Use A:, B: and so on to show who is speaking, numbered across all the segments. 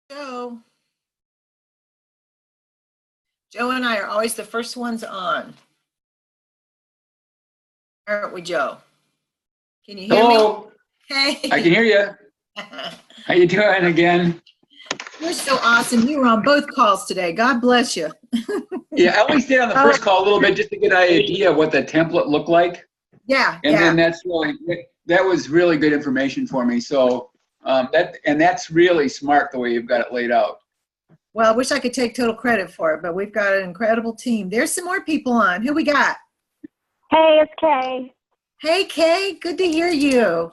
A: Joe. Joe and I are always the first ones on. Aren't we, Joe? Can you hear
B: Hello.
A: me? Hey.
B: I can hear you. How you doing again?
A: You're so awesome. You were on both calls today. God bless you.
B: Yeah, I only stayed on the first call a little bit just to get an idea of what the template looked like.
A: Yeah.
B: And then that was really good information for me. So that's really smart the way you've got it laid out.
A: Well, I wish I could take total credit for it, but we've got an incredible team. There's some more people on. Who we got?
C: Hey, it's Kay.
A: Hey, Kay. Good to hear you.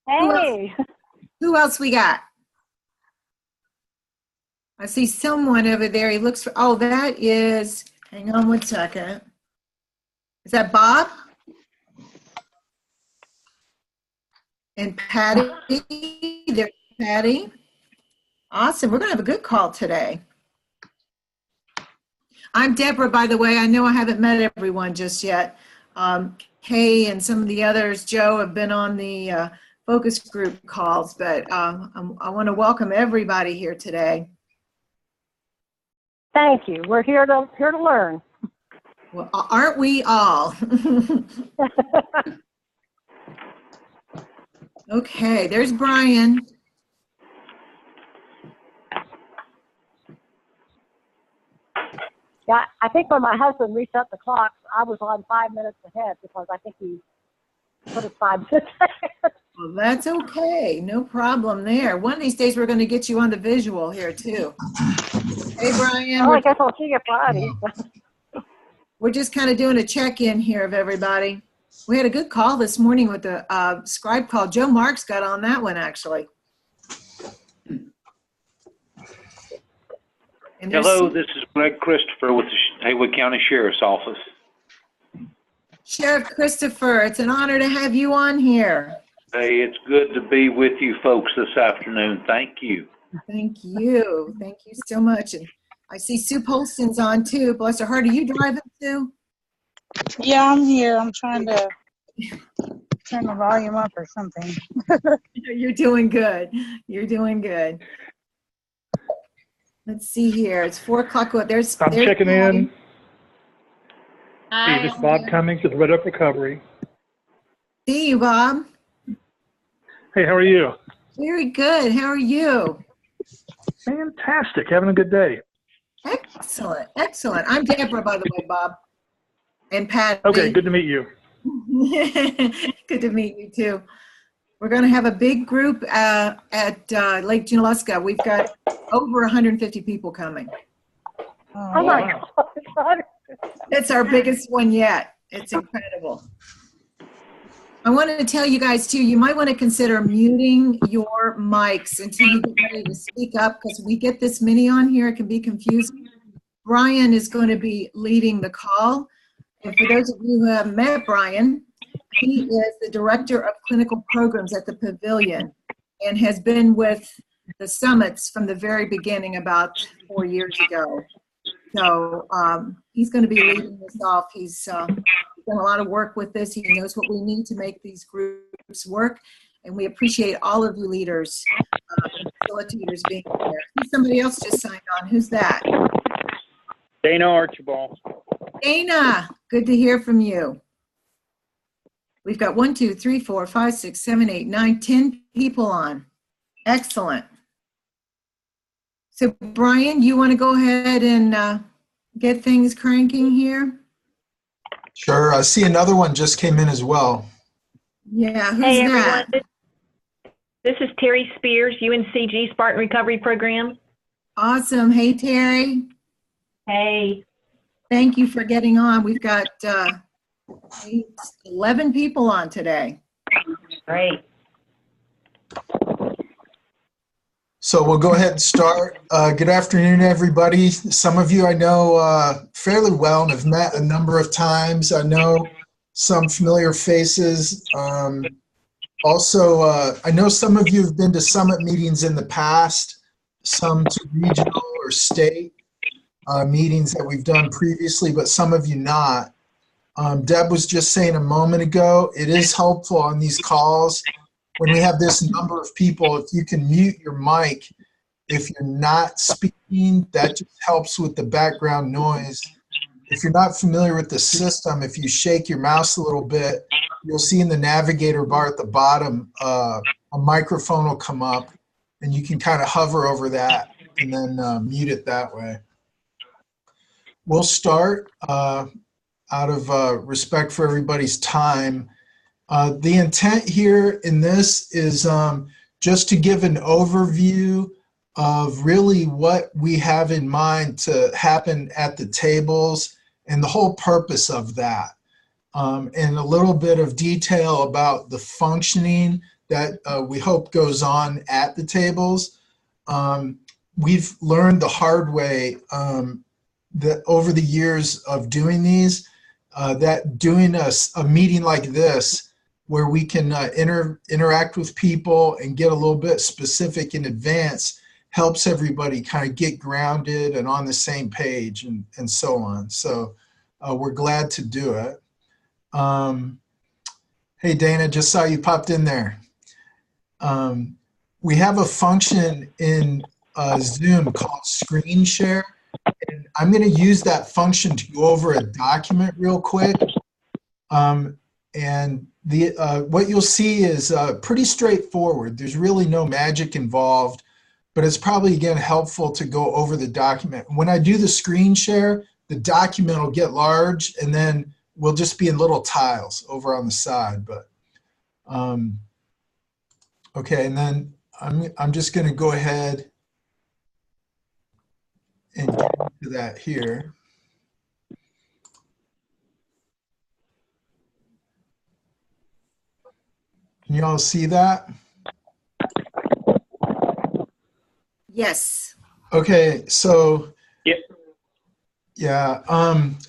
C: Hey.
A: Who else we got? I see someone over there. He looks for, oh, that is, hang on one second. Is that Bob? And Patty? There's Patty. Awesome. We're going to have a good call today. I'm Deborah, by the way. I know I haven't met everyone just yet. Kay and some of the others, Joe, have been on the focus group calls, but I want to welcome everybody here today.
C: Thank you. We're here to learn.
A: Well, aren't we all? Okay, there's Brian.
C: Yeah, I think when my husband reset the clocks, I was on 5 minutes ahead because I think he put us 5 minutes ahead.
A: Well, that's okay. No problem there. One of these days, we're going to get you on the visual here, too. Hey, Brian.
C: Oh, I guess I'll see you Friday.
A: We're just kind of doing a check-in here of everybody. We had a good call this morning with the scribe call. Joe Marks got on that one, actually. And
D: hello, this is Greg Christopher with the Haywood County Sheriff's Office.
A: Sheriff Christopher, it's an honor to have you on here.
D: Hey, it's good to be with you folks this afternoon. Thank you.
A: Thank you. Thank you so much. And I see Sue Polston's on too. Bless her heart. Are you driving, Sue?
E: Yeah, I'm here. I'm trying to turn the volume up or something.
A: You're doing good. You're doing good. Let's see here. It's 4 o'clock. There's
F: checking in.
A: Hi.
F: Hey, this is Bob Cummings with Red Oak Recovery.
A: See you, Bob.
F: Hey, how are you?
A: Very good. How are you?
F: Fantastic. Having a good day.
A: Excellent. Excellent. I'm Deborah, by the way, Bob. And Patty.
F: Okay, good to meet you.
A: Good to meet you, too. We're going to have a big group at Lake Junaluska. We've got over 150 people coming.
C: Oh my God.
A: It's our biggest one yet. It's incredible. I wanted to tell you guys, too, you might want to consider muting your mics until you get ready to speak up, because we get this many on here. It can be confusing. Brian is going to be leading the call. And for those of you who haven't met Brian, he is the Director of Clinical Programs at the Pavilion and has been with the summits from the very beginning about 4 years ago. So he's going to be leading this off. He's done a lot of work with this. He knows what we need to make these groups work. And we appreciate all of you leaders and facilitators being here. Somebody else just signed on. Who's that?
G: Dana Archibald.
A: Dana, good to hear from you. We've got 1, 2, 3, 4, 5, 6, 7, 8, 9, 10 people on. Excellent. So Brian, you want to go ahead and get things cranking here?
H: Sure. I see another one just came in as well.
A: Yeah, who's
I: hey,
A: that?
I: everyone. This is Terry Spears, UNCG Spartan Recovery Program.
A: Awesome. Hey, Terry.
I: Hey.
A: Thank you for getting on. We've got 11 people on today.
I: Great.
H: So we'll go ahead and start. Good afternoon, everybody. Some of you I know fairly well and have met a number of times. I know some familiar faces. Also, I know some of you have been to summit meetings in the past, some to regional or state meetings that we've done previously, but some of you not. Deb was just saying a moment ago, it is helpful on these calls when we have this number of people, if you can mute your mic If you're not speaking, that just helps with the background noise. If you're not familiar with the system, if you shake your mouse a little bit, you'll see in the navigator bar at the bottom, a microphone will come up, and you can kind of hover over that and then mute it that way. We'll start out of respect for everybody's time. The intent here in this is just to give an overview of really what we have in mind to happen at the tables and the whole purpose of that. And a little bit of detail about the functioning that we hope goes on at the tables. We've learned the hard way that over the years of doing these, that doing a meeting like this, where we can interact with people and get a little bit specific in advance, helps everybody kind of get grounded and on the same page and so on. So we're glad to do it. Hey, Dana, just saw you popped in there. We have a function in Zoom called screen share. And I'm going to use that function to go over a document real quick. And what you'll see is pretty straightforward. There's really no magic involved, but it's probably, again, helpful to go over the document. When I do the screen share, the document will get large, and then we'll just be in little tiles over on the side. But okay, and then I'm just going to go ahead and get into that here. Can you all see that?
A: Yes.
H: Okay, so
G: Yep.
H: yeah,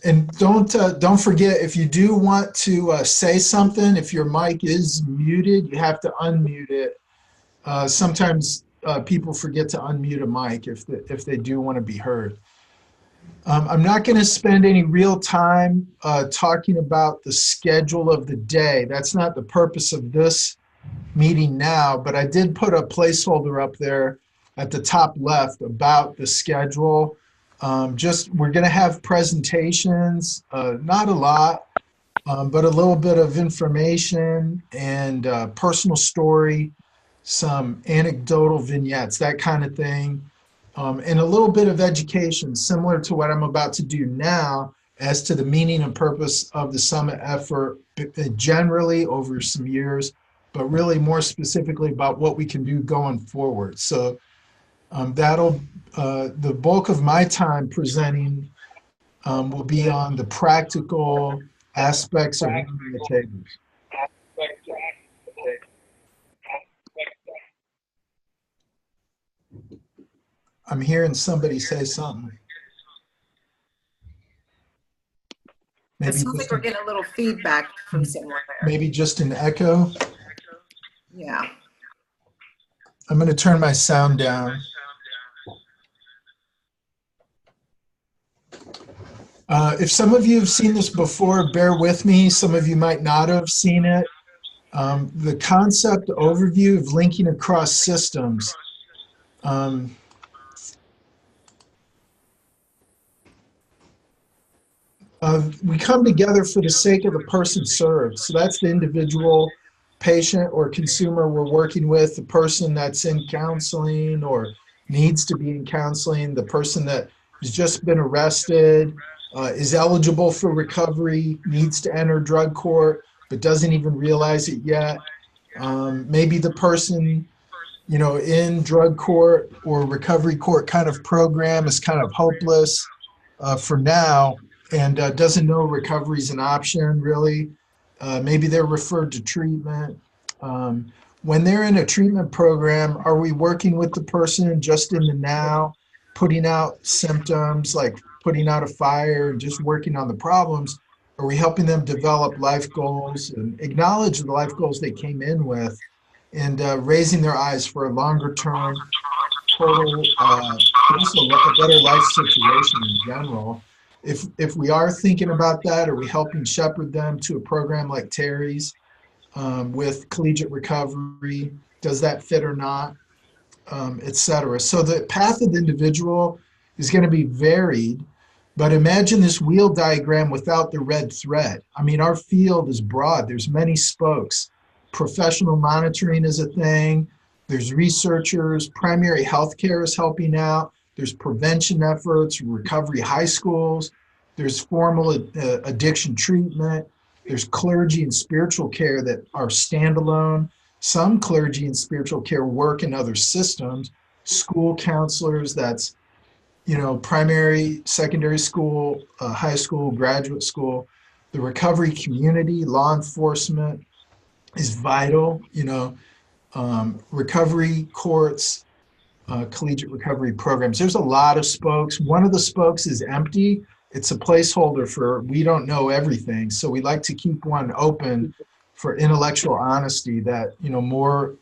H: and don't forget, if you do want to say something, if your mic is muted, you have to unmute it. Sometimes people forget to unmute a mic if they do want to be heard. I'm not going to spend any real time talking about the schedule of the day. That's not the purpose of this meeting now, but I did put a placeholder up there at the top left about the schedule. We're going to have presentations, not a lot, but a little bit of information and personal story, some anecdotal vignettes, that kind of thing. And a little bit of education, similar to what I'm about to do now, as to the meaning and purpose of the summit effort generally over some years, but really more specifically about what we can do going forward. So the bulk of my time presenting will be on the practical aspects of running the tables. I'm hearing somebody say something.
A: It sounds like we're getting a little feedback from somewhere.
H: Maybe just an echo.
A: Yeah.
H: I'm going to turn my sound down. If some of you have seen this before, bear with me. Some of you might not have seen it. The concept overview of linking across systems. We come together for the sake of the person served. So that's the individual patient or consumer we're working with, the person that's in counseling or needs to be in counseling, the person that has just been arrested, is eligible for recovery, needs to enter drug court, but doesn't even realize it yet. Maybe the person, in drug court or recovery court kind of program is kind of hopeless for now and doesn't know recovery is an option, really. Maybe they're referred to treatment. When they're in a treatment program, are we working with the person just in the now, putting out symptoms like putting out a fire and just working on the problems? Are we helping them develop life goals and acknowledge the life goals they came in with and raising their eyes for a longer term, total, just a better life situation in general? If we are thinking about that, are we helping shepherd them to a program like Terry's with collegiate recovery? Does that fit or not? etc. So the path of the individual is going to be varied, but imagine this wheel diagram without the red thread. I mean, our field is broad. There's many spokes. Professional monitoring is a thing. There's researchers. Primary healthcare is helping out. There's prevention efforts, recovery high schools. There's formal addiction treatment. There's clergy and spiritual care that are standalone. Some clergy and spiritual care work in other systems. School counselors, that's, you know, primary, secondary school, high school, graduate school. The recovery community, law enforcement is vital, you know, recovery courts, collegiate recovery programs. There's a lot of spokes. One of the spokes is empty. It's a placeholder for we don't know everything. So we like to keep one open for intellectual honesty that, you know,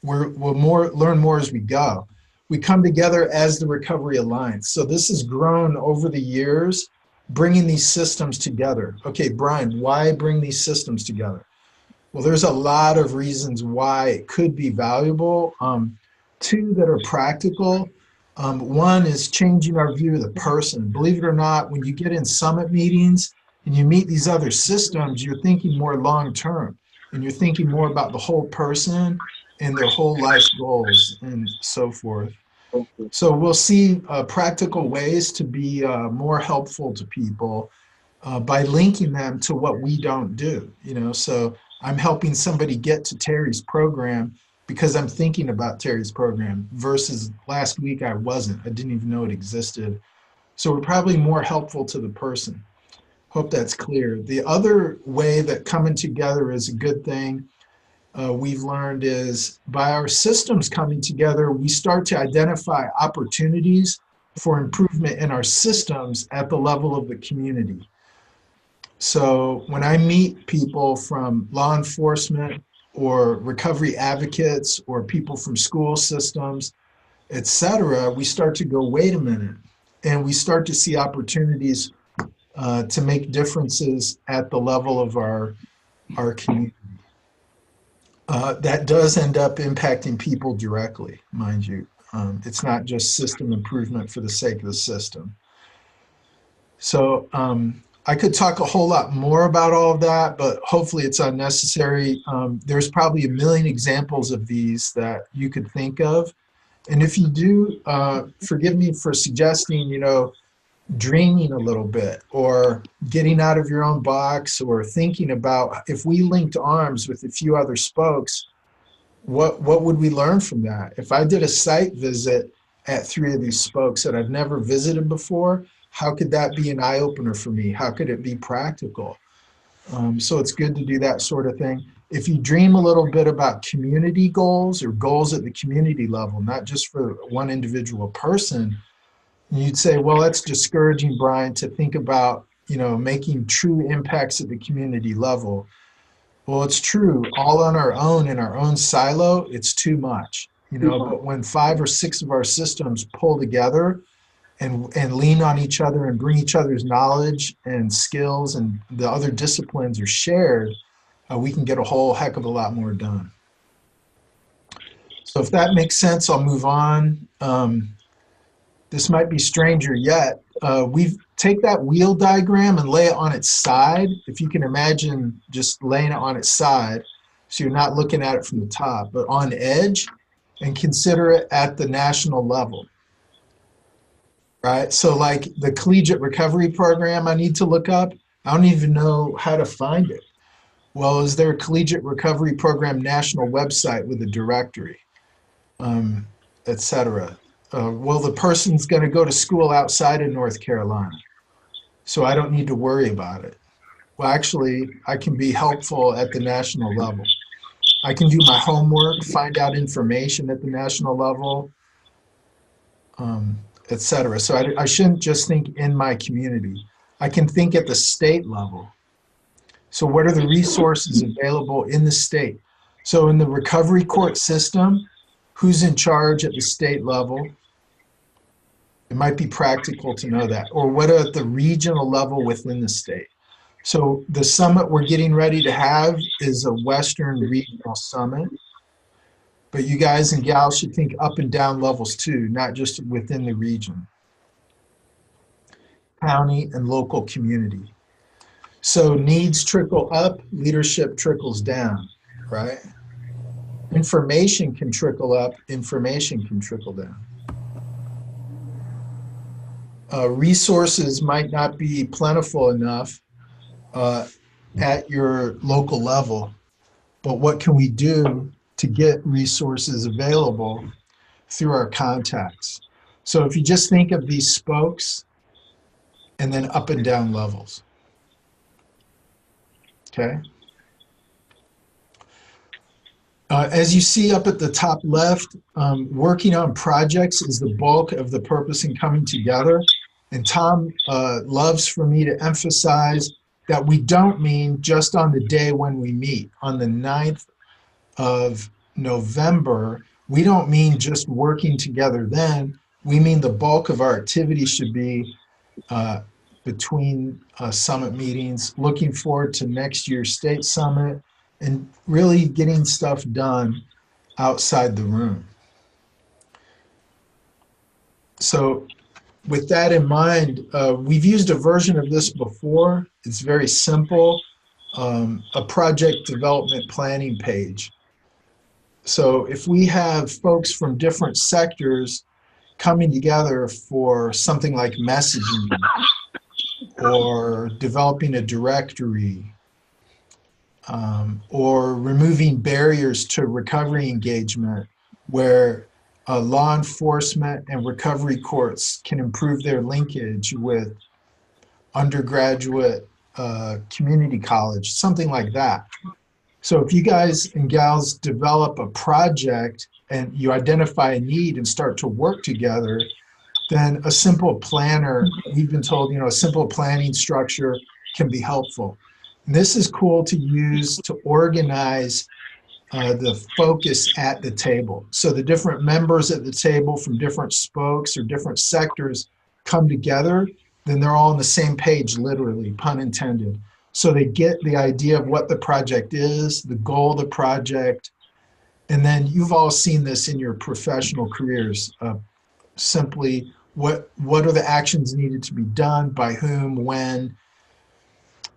H: we'll learn more as we go. We come together as the Recovery Alliance. So this has grown over the years, bringing these systems together. Okay, Brian, why bring these systems together? Well, there's a lot of reasons why it could be valuable. Two that are practical. One is changing our view of the person. Believe it or not, when you get in summit meetings and you meet these other systems, you're thinking more long-term and you're thinking more about the whole person and their whole life goals and so forth. So we'll see practical ways to be more helpful to people by linking them to what we don't do, you know. So I'm helping somebody get to Terry's program because I'm thinking about Terry's program versus last week I wasn't. I didn't even know it existed. So we're probably more helpful to the person. Hope that's clear. The other way that coming together is a good thing we've learned is by our systems coming together, we start to identify opportunities for improvement in our systems at the level of the community. So when I meet people from law enforcement or recovery advocates or people from school systems, et cetera, we start to go, wait a minute, and we start to see opportunities to make differences at the level of our community. That does end up impacting people directly, mind you. It's not just system improvement for the sake of the system. So I could talk a whole lot more about all of that, but hopefully it's unnecessary. There's probably a million examples of these that you could think of. And if you do, forgive me for suggesting, you know, dreaming a little bit or getting out of your own box or thinking about if we linked arms with a few other spokes, what would we learn from that? If I did a site visit at 3 of these spokes that I've never visited before, how could that be an eye-opener for me? How could it be practical? So it's good to do that sort of thing. If you dream a little bit about community goals or goals at the community level, not just for one individual person, you'd say, well, that's discouraging, Brian, to think about, you know, making true impacts at the community level. Well, it's true. All on our own, in our own silo, it's too much, you know. But when 5 or 6 of our systems pull together and lean on each other and bring each other's knowledge and skills and the other disciplines are shared, we can get a whole heck of a lot more done. So if that makes sense, I'll move on. This might be stranger yet. We take that wheel diagram and lay it on its side. If you can imagine just laying it on its side, so you're not looking at it from the top, but on edge, and consider it at the national level. Right? So like the collegiate recovery program I need to look up, I don't even know how to find it. Well, is there a collegiate recovery program national website with a directory, et cetera? Well, the person's going to go to school outside of North Carolina, so I don't need to worry about it. Well, actually, I can be helpful at the national level. I can do my homework, find out information at the national level, et cetera. So I shouldn't just think in my community. I can think at the state level. So what are the resources available in the state? So in the recovery court system, who's in charge at the state level? It might be practical to know that. Or what at the regional level within the state? So the summit we're getting ready to have is a Western Regional Summit. but you guys and gals should think up and down levels too, not just within the region, county, and local community. So needs trickle up, leadership trickles down, right? Information can trickle up, information can trickle down. Resources might not be plentiful enough at your local level, but what can we do to get resources available through our contacts? So if you just think of these spokes and then up and down levels, okay? As you see up at the top left, working on projects is the bulk of the purpose in coming together. And Tom loves for me to emphasize that we don't mean just on the day when we meet. On the 9th of November, we don't mean just working together then. We mean the bulk of our activity should be between summit meetings, looking forward to next year's state summit, and really getting stuff done outside the room. So with that in mind, we've used a version of this before. It's very simple, a project development planning page. So if we have folks from different sectors coming together for something like messaging or developing a directory, or removing barriers to recovery engagement, where law enforcement and recovery courts can improve their linkage with undergraduate community college, something like that. So if you guys and gals develop a project and you identify a need and start to work together, then a simple planner, we've been told, a simple planning structure can be helpful. And this is cool to use to organize the focus at the table. So the different members at the table from different spokes or different sectors come together, then they're all on the same page, literally, pun intended. So they get the idea of what the project is, the goal of the project, and then you've all seen this in your professional careers. Simply, what are the actions needed to be done, by whom, when?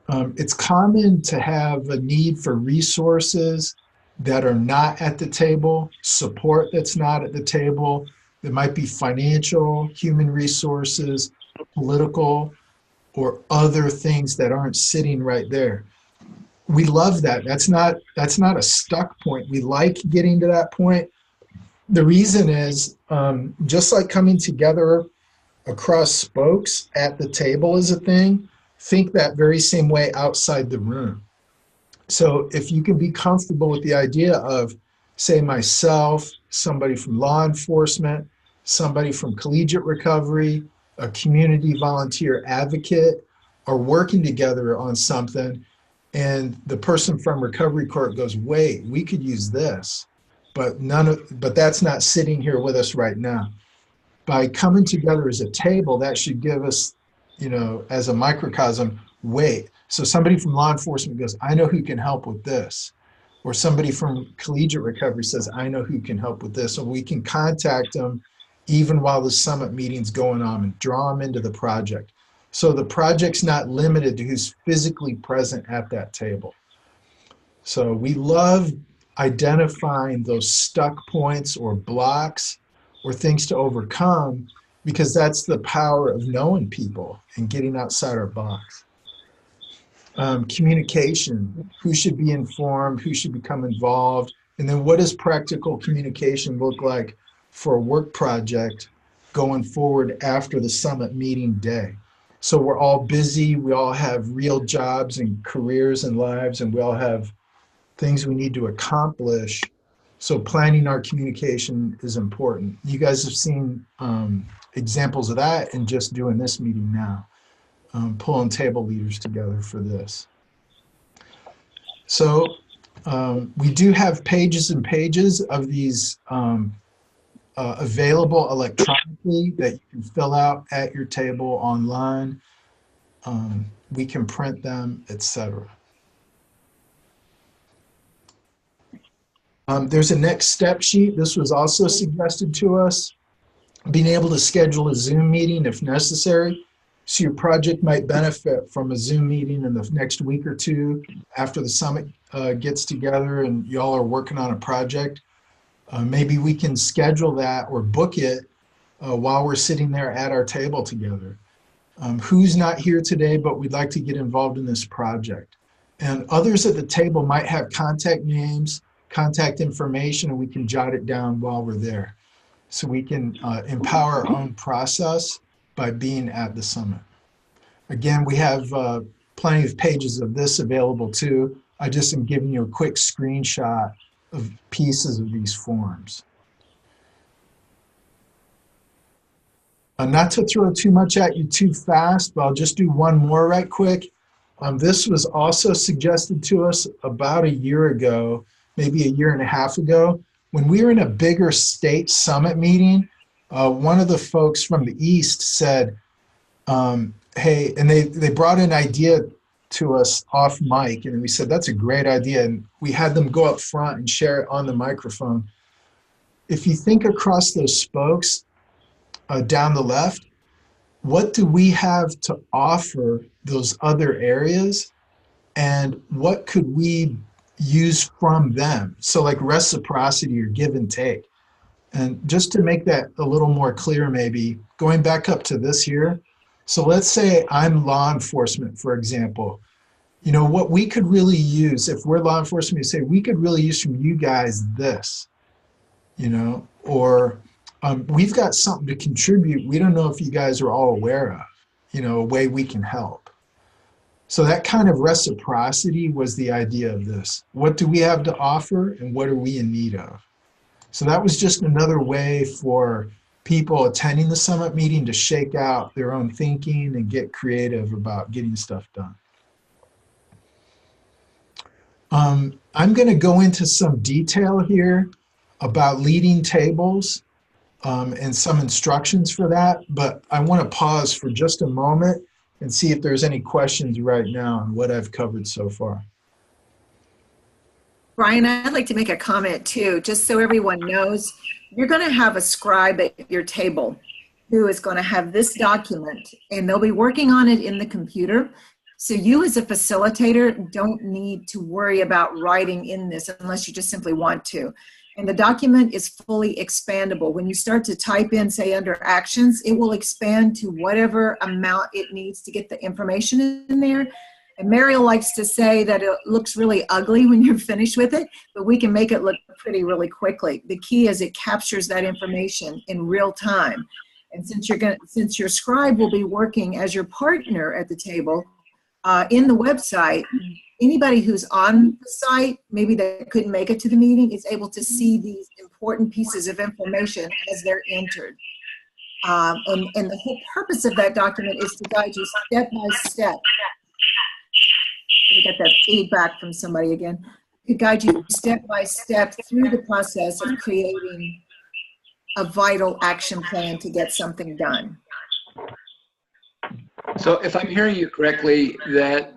H: It's common to have a need for resources that are not at the table, support that's not at the table. There might be financial, human resources, political, or other things that aren't sitting right there. We love that. That's not a stuck point. We like getting to that point. The reason is, just like coming together across spokes at the table is a thing, think that very same way outside the room. So if you can be comfortable with the idea of, say, myself, somebody from law enforcement, somebody from collegiate recovery, a community volunteer advocate, are working together on something, and the person from recovery court goes, wait, we could use this, but that's not sitting here with us right now. By coming together as a table, that should give us, as a microcosm, wait. So somebody from law enforcement goes, I know who can help with this. Or somebody from collegiate recovery says, I know who can help with this. So we can contact them even while the summit meeting's going on and draw them into the project. So the project's not limited to who's physically present at that table. So we love identifying those stuck points or blocks or things to overcome, because that's the power of knowing people and getting outside our box. Communication, who should be informed, who should become involved, and then what does practical communication look like for a work project going forward after the summit meeting day? So we're all busy, we all have real jobs and careers and lives, and we all have things we need to accomplish. So planning our communication is important. You guys have seen examples of that in just doing this meeting now, pulling table leaders together for this. So we do have pages and pages of these available electronically that you can fill out at your table online. We can print them, etc. There's a next step sheet. This was also suggested to us. Being able to schedule a Zoom meeting if necessary. So your project might benefit from a Zoom meeting in the next week or two after the summit gets together and y'all are working on a project. Maybe we can schedule that or book it while we're sitting there at our table together. Who's not here today, but we'd like to get involved in this project. And others at the table might have contact names, contact information, and we can jot it down while we're there. So we can empower our own process by being at the summit. Again, we have plenty of pages of this available too. I just am giving you a quick screenshot of pieces of these forms. Not to throw too much at you too fast, but I'll just do one more right quick. This was also suggested to us about a year ago, maybe a year and a half ago. When we were in a bigger state summit meeting, one of the folks from the East said, hey, and they brought an idea to us off mic, and we said, that's a great idea. And we had them go up front and share it on the microphone. If you think across those spokes down the left, what do we have to offer those other areas? And what could we use from them? So like reciprocity or give and take. And just to make that a little more clear, maybe going back up to this here. So let's say I'm law enforcement, for example. You know, what we could really use, if we're law enforcement, we say we could really use from you guys this, you know, or we've got something to contribute. We don't know if you guys are all aware of, you know, a way we can help. So that kind of reciprocity was the idea of this. What do we have to offer and what are we in need of? So that was just another way for people attending the summit meeting to shake out their own thinking and get creative about getting stuff done. I'm going to go into some detail here about leading tables and some instructions for that, but I want to pause for just a moment and see if there's any questions right now on what I've covered so far.
A: Brian, I'd like to make a comment too, just so everyone knows. You're going to have a scribe at your table who is going to have this document, and they'll be working on it in the computer. So you as a facilitator don't need to worry about writing in this unless you just simply want to. And the document is fully expandable. When you start to type in, say, under actions, it will expand to whatever amount it needs to get the information in there. And Mariel likes to say that it looks really ugly when you're finished with it, but we can make it look pretty really quickly. The key is it captures that information in real time. And since your scribe will be working as your partner at the table in the website, anybody who's on the site, maybe that couldn't make it to the meeting, is able to see these important pieces of information as they're entered. And the whole purpose of that document is to guide you step by step. We got that feedback from somebody again. To guide you step by step through the process of creating a vital action plan to get something done.
B: So if I'm hearing you correctly, that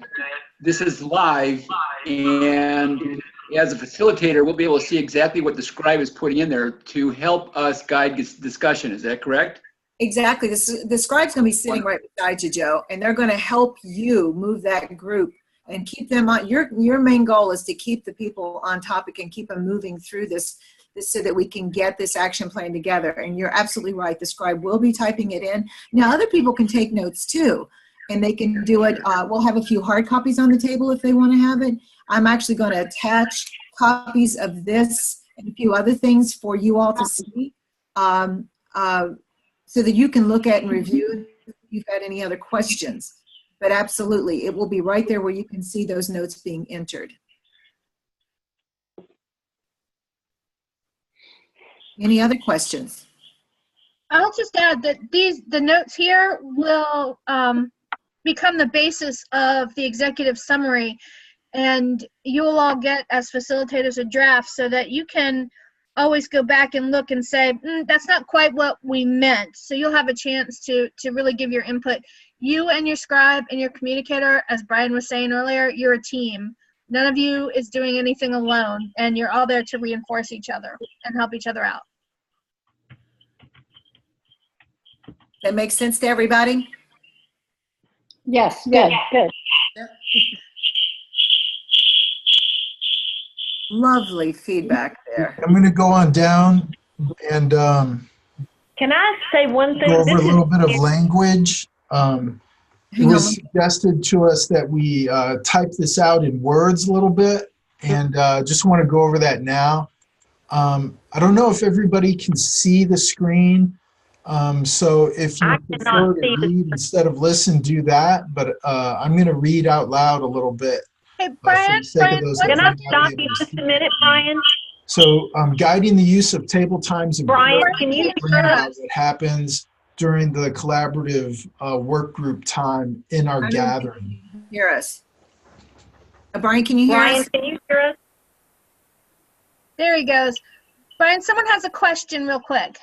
B: this is live, and as a facilitator, we'll be able to see exactly what the scribe is putting in there to help us guide this discussion. Is that correct?
A: Exactly. The scribe's going to be sitting right beside you, Joe, and they're going to help you move that group and keep them on. Your main goal is to keep the people on topic and keep them moving through this so that we can get this action plan together. And you're absolutely right. The scribe will be typing it in. Now, other people can take notes too, and they can do it. We'll have a few hard copies on the table if they want to have it. I'm actually going to attach copies of this and a few other things for you all to see so that you can look at and review if you've got any other questions. But absolutely, it will be right there where you can see those notes being entered. Any other questions?
J: I'll just add that the notes here will become the basis of the executive summary, and you'll all get as facilitators a draft so that you can always go back and look and say, that's not quite what we meant. So you'll have a chance to really give your input. You and your scribe and your communicator, as Brian was saying earlier, you're a team. None of you is doing anything alone, and you're all there to reinforce each other and help each other out.
A: That makes sense to everybody?
C: Yes, good, good.
A: Lovely feedback there.
H: I'm going to go on down and
I: Can I say one thing?
H: go over a
I: This is
H: little bit of language. It
A: Hang
H: was
A: on.
H: suggested to us that we type this out in words a little bit, and just want to go over that now. I don't know if everybody can see the screen, so if you
I: I
H: prefer
I: cannot
H: to
I: see the
H: read instead of listen, do that, but I'm going to read out loud a little bit
J: Hey,
H: for
J: Brian,
H: the sake of those that
I: Can I
H: might not
I: stop
H: be
I: you
H: able to
I: just
H: see.
I: a minute, Brian?
H: So guiding the use of table times and
I: Brian, can you
H: bringing
I: hear
H: out
I: us?
H: what happens during the collaborative work group time in our
A: I don't
H: gathering.
A: hear us. Brian, can you hear
I: Brian,
A: us?
I: can you hear us?
J: there he goes. Brian, someone has a question real quick.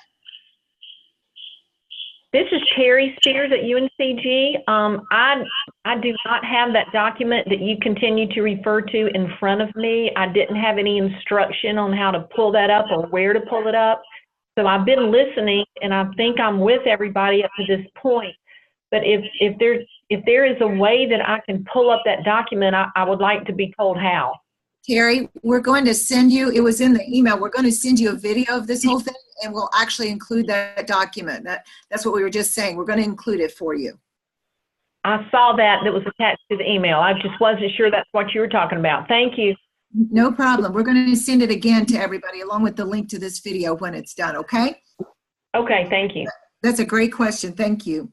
I: This is Terry Spears at UNCG. I do not have that document that you continue to refer to in front of me. I didn't have any instruction on how to pull that up or where to pull it up. So I've been listening, and I think I'm with everybody up to this point. But if there is a way that I can pull up that document, I would like to be told how.
A: Terry, we're going to send you, it was in the email, we're going to send you a video of this whole thing, and we'll actually include that document. That's what we were just saying. We're going to include it for you.
I: I saw that was attached to the email. I just wasn't sure that's what you were talking about. Thank you.
A: No problem. We're going to send it again to everybody along with the link to this video when it's done, okay?
I: Okay, thank you.
A: That's a great question. Thank you.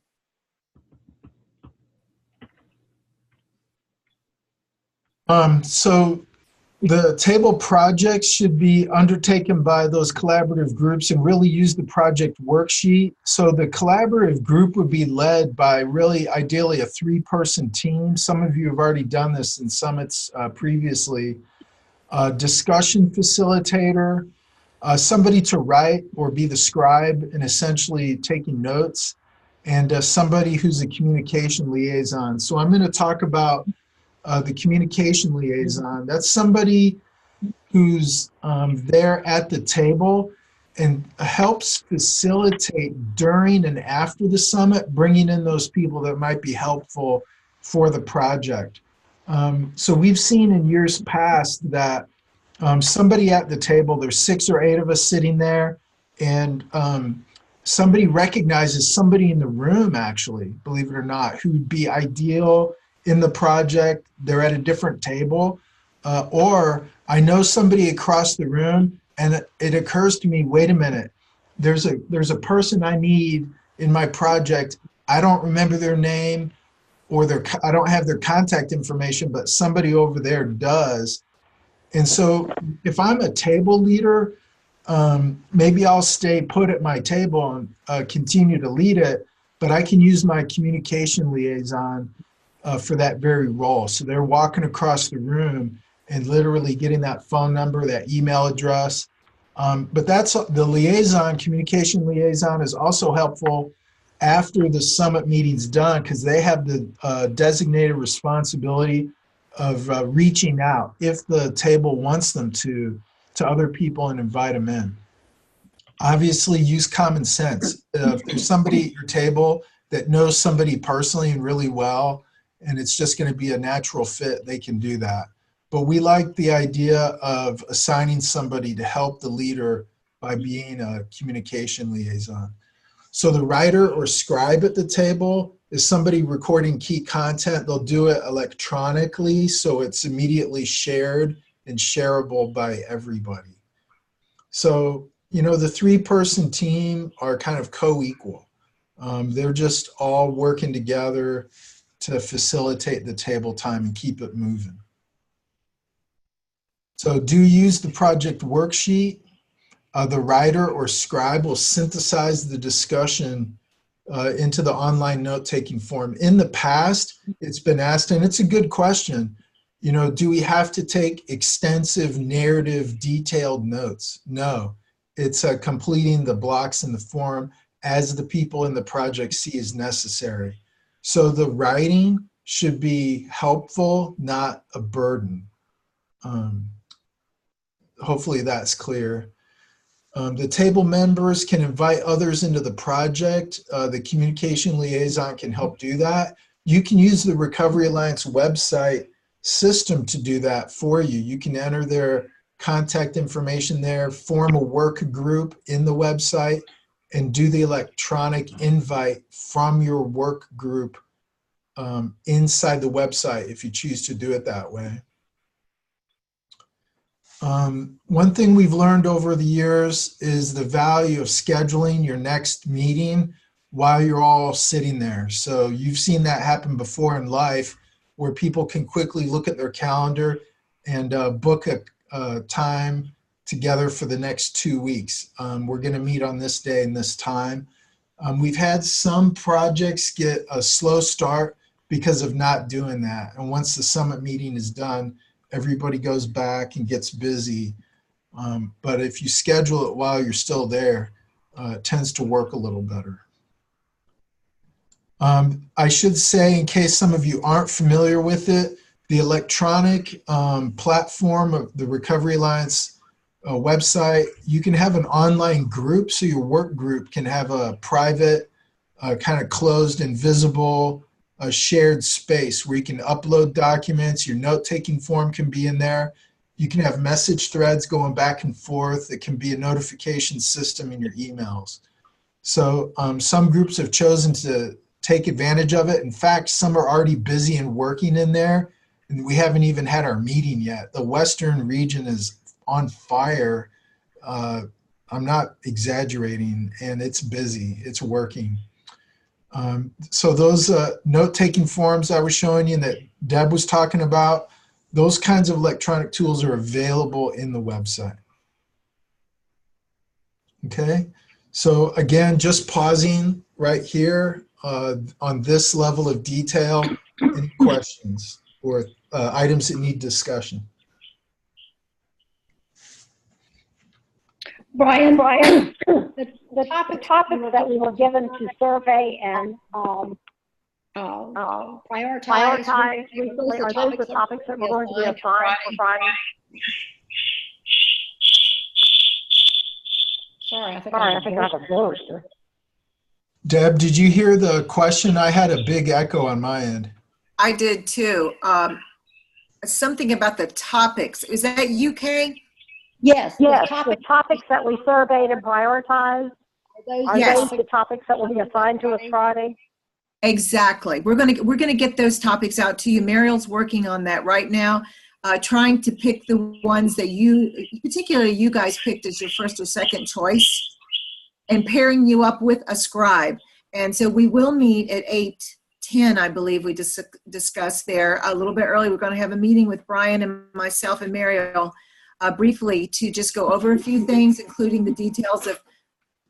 H: So the table projects should be undertaken by those collaborative groups and really use the project worksheet. So the collaborative group would be led by really ideally a 3-person team. Some of you have already done this in summits previously. Discussion facilitator, somebody to write or be the scribe and essentially taking notes, and somebody who's a communication liaison. So I'm going to talk about the communication liaison. That's somebody who's there at the table and helps facilitate during and after the summit, bringing in those people that might be helpful for the project. So we've seen in years past that somebody at the table, there's 6 or 8 of us sitting there, and somebody recognizes somebody in the room, actually, believe it or not, who'd be ideal in the project. They're at a different table, or I know somebody across the room, and it occurs to me, wait a minute, there's a person I need in my project. I don't remember their name, or I don't have their contact information, but somebody over there does. And so if I'm a table leader, maybe I'll stay put at my table and continue to lead it, but I can use my communication liaison for that very role. So they're walking across the room and literally getting that phone number, that email address. But that's the liaison, communication liaison is also helpful after the summit meeting's done, because they have the designated responsibility of reaching out if the table wants them to other people and invite them in. Obviously, use common sense. If there's somebody at your table that knows somebody personally and really well, and it's just going to be a natural fit, they can do that. But we like the idea of assigning somebody to help the leader by being a communication liaison. So the writer or scribe at the table is somebody recording key content. They'll do it electronically, so it's immediately shared and shareable by everybody. So, you know, the 3-person team are kind of co-equal. They're just all working together to facilitate the table time and keep it moving. So do use the project worksheet. The writer or scribe will synthesize the discussion into the online note-taking form. In the past, it's been asked, and it's a good question, you know, do we have to take extensive narrative detailed notes? No, it's completing the blocks in the form as the people in the project see as necessary. So the writing should be helpful, not a burden. Hopefully that's clear. The table members can invite others into the project. The communication liaison can help do that. You can use the Recovery Alliance website system to do that for you. You can enter their contact information there, form a work group in the website, and do the electronic invite from your work group inside the website if you choose to do it that way. One thing we've learned over the years is the value of scheduling your next meeting while you're all sitting there. So you've seen that happen before in life where people can quickly look at their calendar and book a time together for the next 2 weeks. We're going to meet on this day and this time. We've had some projects get a slow start because of not doing that. And once the summit meeting is done, everybody goes back and gets busy. But if you schedule it while you're still there, it tends to work a little better. I should say, in case some of you aren't familiar with it, the electronic platform of the Recovery Alliance website, you can have an online group, so your work group can have a private, kind of closed, invisible, a shared space where you can upload documents. Your note-taking form can be in there. You can have message threads going back and forth. It can be a notification system in your emails. So some groups have chosen to take advantage of it. In fact, some are already busy and working in there, and we haven't even had our meeting yet. The Western region is on fire. I'm not exaggerating, and it's busy. It's working. So those note-taking forms I was showing you that Deb was talking about, those kinds of electronic tools are available in the website. Okay, so again, just pausing right here on this level of detail. Any questions or items that need discussion?
C: Brian, the topics that we were given to survey and prioritize recently, are those the topics that we're going to be assigned for Friday?
K: Sorry, I think I have a
C: booster.
H: Deb, did you hear the question? I had a big echo on my end.
A: I did too. Something about the topics. Is that UK?
C: Yes, the topics that we surveyed and prioritized, are those the topics that will be assigned to us Friday?
A: Exactly. We're gonna get those topics out to you. Mariel's working on that right now, trying to pick the ones that particularly you guys picked as your first or second choice, and pairing you up with a scribe. And so we will meet at 8:10, I believe we discussed there a little bit early. We're going to have a meeting with Brian and myself and Mariel briefly to just go over a few things, including the details of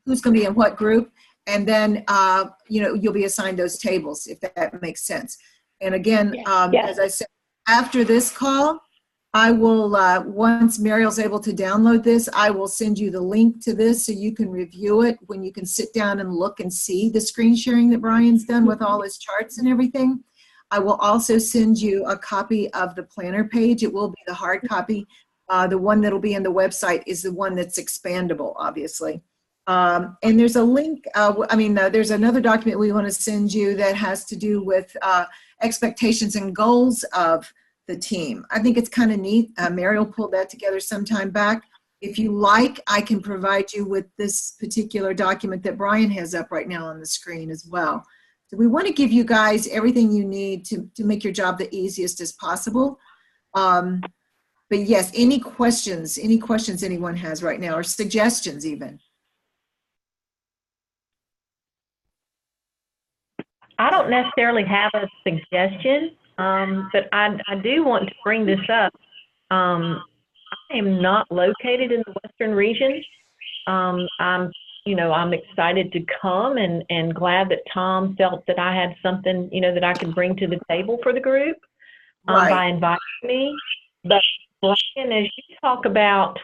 A: who's going to be in what group. And then, you'll be assigned those tables, if that makes sense. And again, as I said, after this call, I will, once Mariel's able to download this, I will send you the link to this so you can review it when you can sit down and look and see the screen sharing that Brian's done with all his charts and everything. I will also send you a copy of the planner page. It will be the hard copy. The one that'll be in the website is the one that's expandable, obviously. And there's a link, there's another document we want to send you that has to do with expectations and goals of the team. I think it's kind of neat. Mariel pulled that together some time back. If you like, I can provide you with this particular document that Brian has up right now on the screen as well. So we want to give you guys everything you need to make your job the easiest as possible. But yes, any questions anyone has right now, or suggestions even?
I: I don't necessarily have a suggestion, but I do want to bring this up. I am not located in the Western region. I'm excited to come and glad that Tom felt that I had something, that I could bring to the table for the group by inviting me. But Brian, as you talk about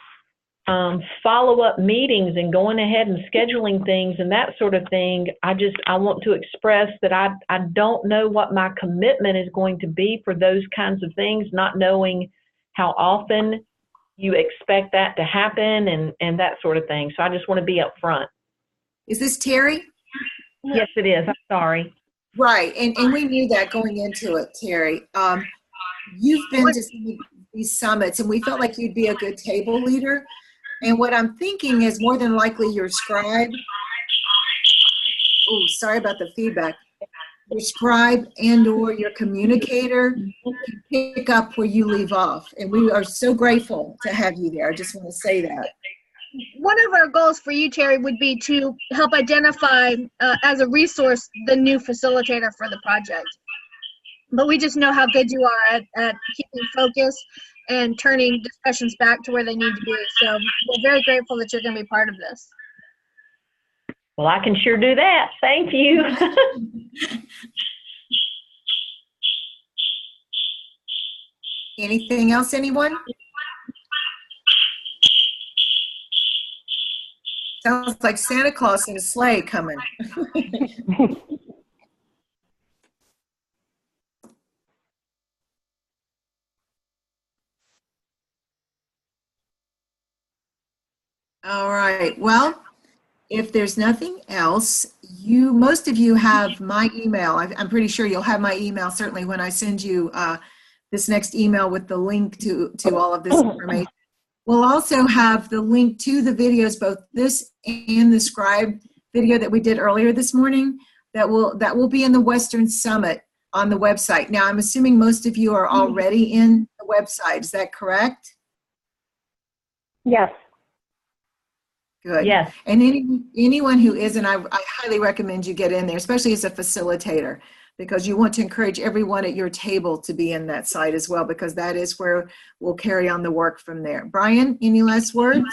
I: follow-up meetings and going ahead and scheduling things and that sort of thing, I want to express that I don't know what my commitment is going to be for those kinds of things, not knowing, how often you expect that to happen and that sort of thing. So I just want to be upfront.
A: Is this Terry?
I: Yes, it is. I'm sorry.
A: Right, and we knew that going into it, Terry. You've been to some of these summits, and we felt like you'd be a good table leader. And what I'm thinking is more than likely your scribe. Oh, sorry about the feedback. Your scribe and/or your communicator can pick up where you leave off, and we are so grateful to have you there. I just want to say that.
J: One of our goals for you, Terry, would be to help identify as a resource the new facilitator for the project. But we just know how good you are at keeping focus and turning discussions back to where they need to be. So we're very grateful that you're going to be part of this.
I: Well, I can sure do that. Thank you.
A: Anything else, anyone? Sounds like Santa Claus in a sleigh coming. All right. Well, if there's nothing else, most of you have my email. I'm pretty sure you'll have my email certainly when I send you this next email with the link to all of this information. We'll also have the link to the videos, both this and the Scribe video that we did earlier this morning, that will be in the Western Summit on the website. Now, I'm assuming most of you are already in the website. Is that correct?
C: Yes.
A: Good.
I: Yes.
A: And anyone who isn't, I highly recommend you get in there, especially as a facilitator, because you want to encourage everyone at your table to be in that site as well, because that is where we'll carry on the work from there. Brian, any last words?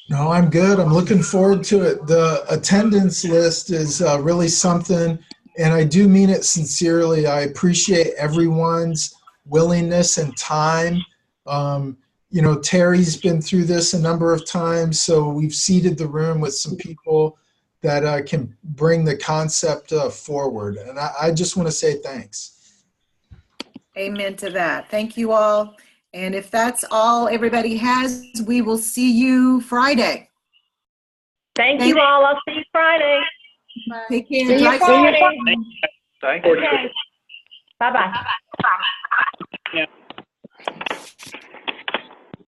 H: No, I'm good. I'm looking forward to it. The attendance list is really something, and I do mean it sincerely. I appreciate everyone's willingness and time. You know, Terry's been through this a number of times, so we've seeded the room with some people that can bring the concept forward. And I just want to say thanks.
A: Amen to that. Thank you all. And if that's all everybody has, we will see you Friday.
I: Thank you all. I'll see you Friday.
A: Take care.
K: See you
A: Drive
K: Friday.
A: safe.
D: Thank you.
I: Okay. Bye-bye.
G: Yeah.